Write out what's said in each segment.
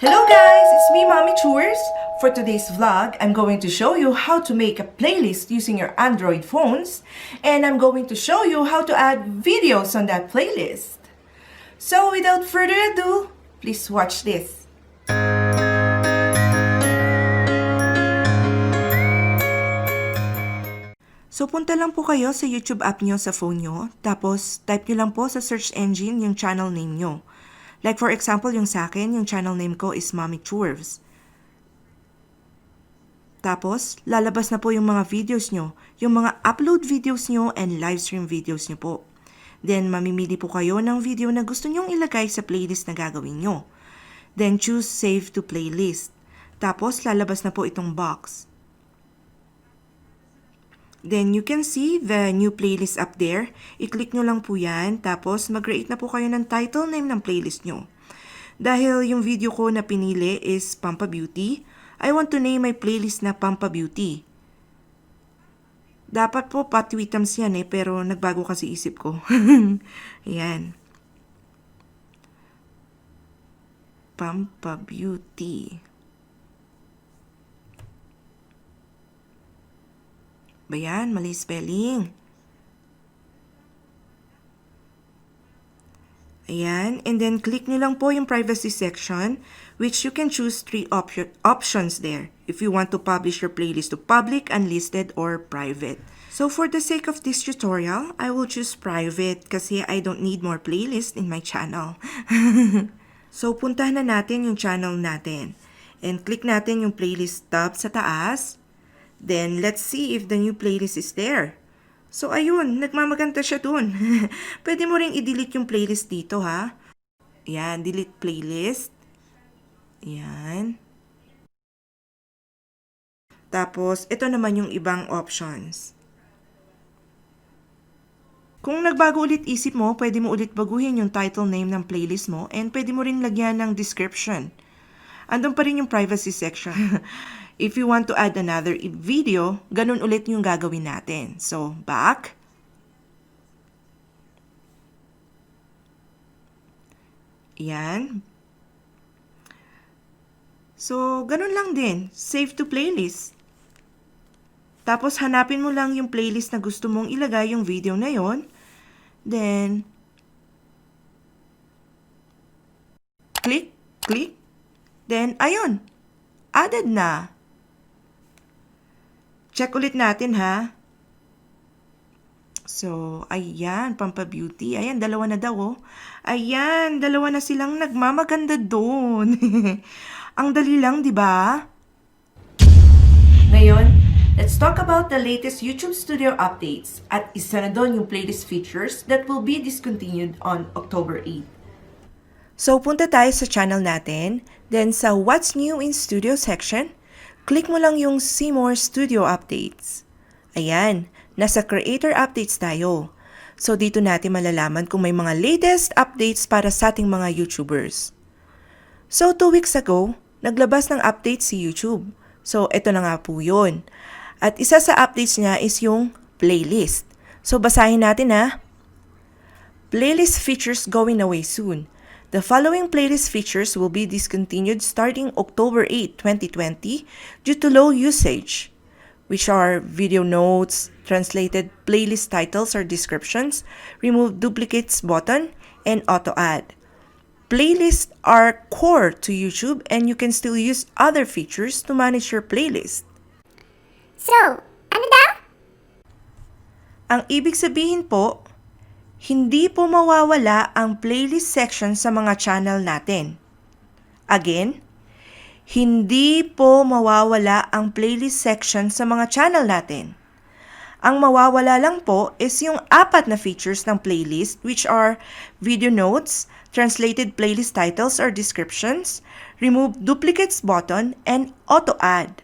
Hello guys, it's me Mommy Chores. For today's vlog, I'm going to show you how to make a playlist using your Android phones, and I'm going to show you how to add videos on that playlist. So without further ado, please watch this. So punta lang po kayo sa YouTube app nyo sa phone nyo, tapos type nyo lang po sa search engine yung channel name nyo. Like for example, yung sa akin, yung channel name ko is Mommy Chores. Tapos, lalabas na po yung mga videos nyo, yung mga upload videos nyo and live stream videos nyo po. Then, mamimili po kayo ng video na gusto nyong ilagay sa playlist na gagawin nyo. Then, choose Save to Playlist. Tapos, lalabas na po itong box. Then, you can see the new playlist up there. I-click nyo lang po yan. Tapos, mag-create na po kayo ng title name ng playlist nyo. Dahil yung video ko na pinili is Pampa Beauty, I want to name my playlist na Pampa Beauty. Dapat po patwitams yan pero nagbago kasi isip ko. Ayan. Pampa Beauty. Bayan, mali spelling. Ayan, and then click nyo lang po yung privacy section, which you can choose 3 options there if you want to publish your playlist to public, unlisted, or private. So for the sake of this tutorial, I will choose private kasi I don't need more playlist in my channel. So puntahan na natin yung channel natin and click natin yung playlist tab sa taas. Then, let's see if the new playlist is there. So, ayun, nagmamaganda siya dun. Pwede mo ring i-delete yung playlist dito, ha? Ayan, delete playlist. Ayan. Tapos, ito naman yung ibang options. Kung nagbago ulit isip mo, pwede mo ulit baguhin yung title name ng playlist mo and pwede mo rin lagyan ng description. Andun pa rin yung privacy section. If you want to add another video, ganun ulit yung gagawin natin. So, back. Yan. So, ganun lang din. Save to playlist. Tapos, hanapin mo lang yung playlist na gusto mong ilagay yung video na yon. Then, click. Then, ayun. Added na. Check ulit natin, ha? So, ayan, Pampa Beauty. Ayan, dalawa na daw, oh. Ayan, dalawa na silang nagmamaganda doon. Ang dali lang, di ba? Ngayon, let's talk about the latest YouTube Studio updates. At isa na doon yung playlist features that will be discontinued on October 8. So, punta tayo sa channel natin. Then, sa What's New in Studio section, click mo lang yung See More Studio Updates. Ayan, nasa Creator Updates tayo. So, dito natin malalaman kung may mga latest updates para sa ating mga YouTubers. So, 2 weeks ago, naglabas ng update si YouTube. So, ito na nga po yun. At isa sa updates niya is yung playlist. So, basahin natin ha. Playlist features going away soon. The following playlist features will be discontinued starting October 8, 2020 due to low usage, which are video notes, translated playlist titles or descriptions, remove duplicates button, and auto-add. Playlists are core to YouTube and you can still use other features to manage your playlist. So, ano daw? Ang ibig sabihin po, hindi po mawawala ang playlist section sa mga channel natin. Again, hindi po mawawala ang playlist section sa mga channel natin. Ang mawawala lang po is yung 4 na features ng playlist which are video notes, translated playlist titles or descriptions, remove duplicates button, and auto-add.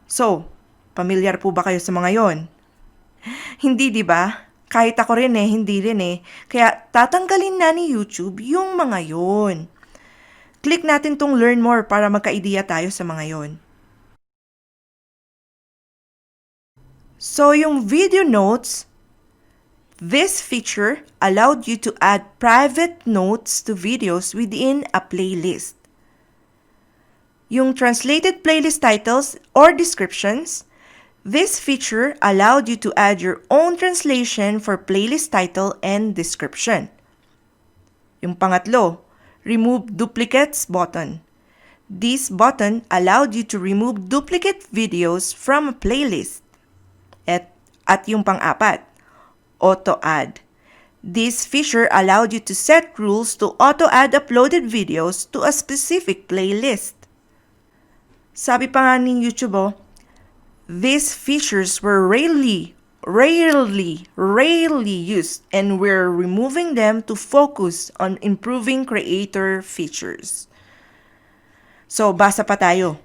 So, pamilyar po ba kayo sa mga yon? Hindi, di ba? Kahit ako rin hindi rin Kaya tatanggalin na ni YouTube yung mga yon. Click natin tong learn more para magka-idea tayo sa mga yon. So yung video notes, this feature allowed you to add private notes to videos within a playlist. yung translated playlist titles or descriptions. This feature allowed you to add your own translation for playlist title and description. Yung pangatlo, remove duplicates button. This button allowed you to remove duplicate videos from a playlist. At yung pang-apat, auto-add. This feature allowed you to set rules to auto-add uploaded videos to a specific playlist. Sabi pa nga ng YouTube, these features were rarely used, and we're removing them to focus on improving creator features. So, basa pa tayo.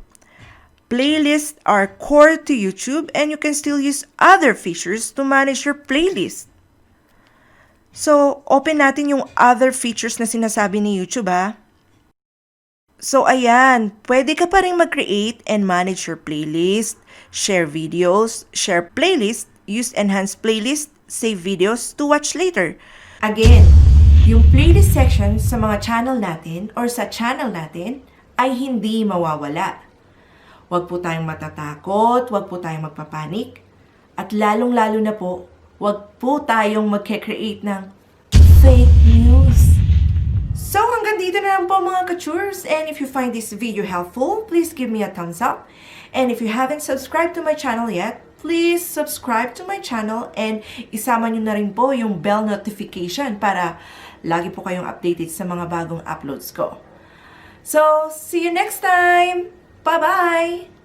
Playlists are core to YouTube, and you can still use other features to manage your playlist. So, open natin yung other features na sinasabi ni YouTube, ha? So, ayan, pwede ka pa rin mag-create and manage your playlist, share videos, share playlist, use enhanced playlist, save videos to watch later. Again, yung playlist section sa mga channel natin or sa channel natin ay hindi mawawala. Huwag po tayong matatakot, huwag po tayong magpapanik, at lalong-lalo na po, huwag po tayong mag-create ng fake news. So, hanggang dito na lang po mga ka-churs. And if you find this video helpful, please give me a thumbs up. And if you haven't subscribed to my channel yet, please subscribe to my channel and isama nyo na rin po yung bell notification para lagi po kayong updated sa mga bagong uploads ko. So, see you next time! Bye-bye!